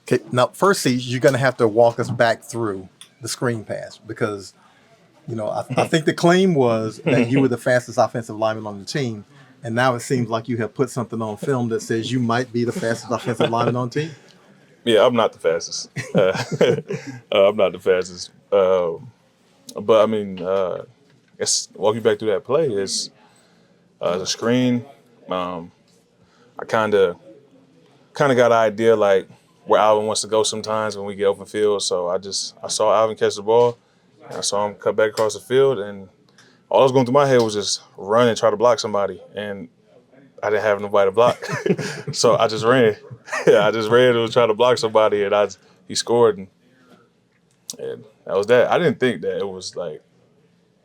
Okay, now, firstly, you're going to have to walk us back through the screen pass because, I think the claim was that you were the fastest offensive lineman on the team, and now it seems like you have put something on film that says you might be the fastest offensive lineman on the team. Yeah, I'm not the fastest. I'm not the fastest. But I mean, it's walking back through that play is the screen. I kind of got an idea like where Alvin wants to go sometimes when we get open field. So I saw Alvin catch the ball, and I saw him cut back across the field, and all that was going through my head was just run and try to block somebody, and I didn't have nobody to block, so I just ran. Yeah, I just ran and was trying to block somebody, and he scored, and that was that. I didn't think that it was like,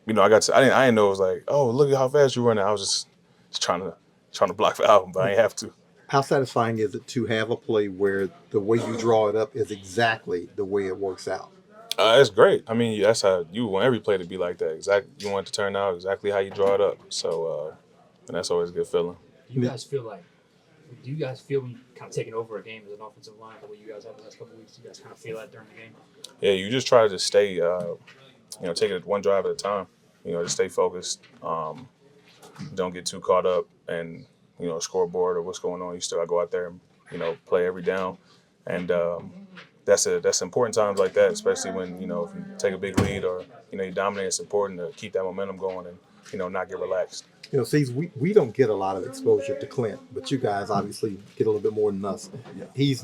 I didn't know it was like, oh, look at how fast you running. I was just trying to block for Alvin, but I didn't have to. How satisfying is it to have a play where the way you draw it up is exactly the way it works out? It's great. I mean, that's how you want every play to be like that. Exactly, you want it to turn out exactly how you draw it up. So, and that's always a good feeling. Do you guys feel when you kind of taking over a game as an offensive line, the way you guys have the last couple of weeks? Do you guys kind of feel that during the game? Yeah, you just try to stay, take it one drive at a time. Just stay focused. Don't get too caught up in, scoreboard or what's going on. You still got to go out there and, play every down. And that's important times like that, especially when, if you take a big lead or, you dominate. It's important to keep that momentum going and, not get relaxed. C's, we don't get a lot of exposure to Clint, but you guys obviously get a little bit more than us. Yeah. He's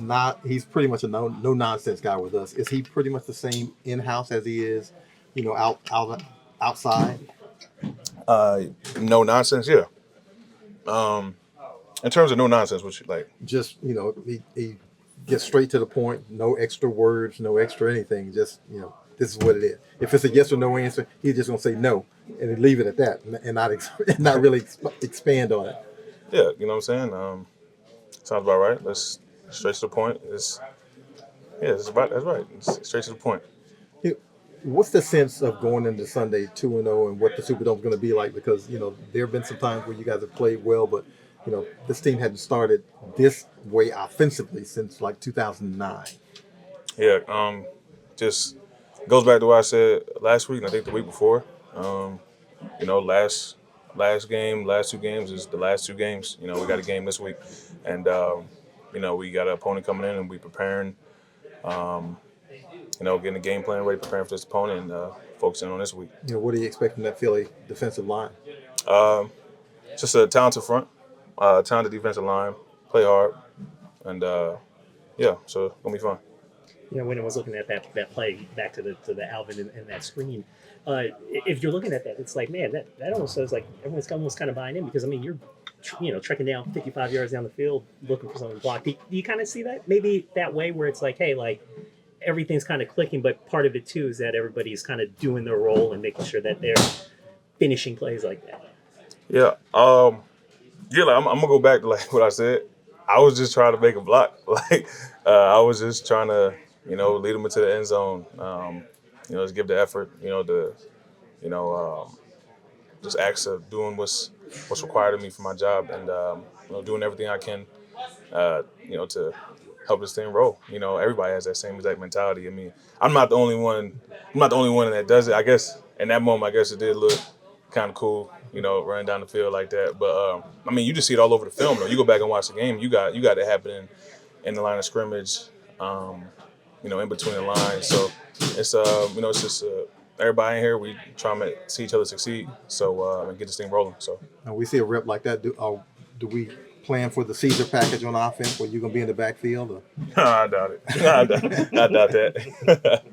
pretty much a no-nonsense guy with us. Is he pretty much the same in-house as he is, outside? No nonsense, yeah. In terms of no nonsense, what you like? Just, he gets straight to the point, no extra words, no extra anything, just, this is what it is. If it's a yes or no answer, he's just going to say no and leave it at that and not really expand on it. Yeah, you know what I'm saying? Sounds about right. Let's straight to the point. That's right. It's straight to the point. What's the sense of going into Sunday 2-0 and what the Superdome is going to be like? Because, there have been some times where you guys have played well, but, this team hadn't started this way offensively since like 2009. Yeah, just goes back to what I said last week and I think the week before. Last game, last two games is the last two games. We got a game this week, and we got an opponent coming in, and we preparing. Getting a game plan ready, preparing for this opponent, and focusing on this week. What are you expecting that Philly defensive line? Just a talented front, talented defensive line, play hard, and so it's gonna be fun. When I was looking at that play back to the Alvin and that screen, if you're looking at that, it's like, man, that almost says like everyone's almost kind of buying in because I mean you're trekking down 55 yards down the field looking for someone to block. Do you kind of see that maybe that way where it's like, hey, like everything's kind of clicking, but part of it too is that everybody's kind of doing their role and making sure that they're finishing plays like that. Yeah, I'm gonna go back to like what I said. I was just trying to make a block. I was just trying to lead them into the end zone. Just give the effort. Just acts of doing what's required of me for my job, and doing everything I can, to help this thing roll. Everybody has that same exact mentality. I mean, I'm not the only one. I'm not the only one that does it. I guess in that moment, it did look kind of cool, running down the field like that. But you just see it all over the film. Though you go back and watch the game, you got it happening in the line of scrimmage. In between the lines. So it's it's just everybody in here. We try to see each other succeed. So and get this thing rolling. So now we see a rep like that. Do we plan for the Cesar package on offense where you're gonna be in the backfield? Or? I doubt it. I doubt that.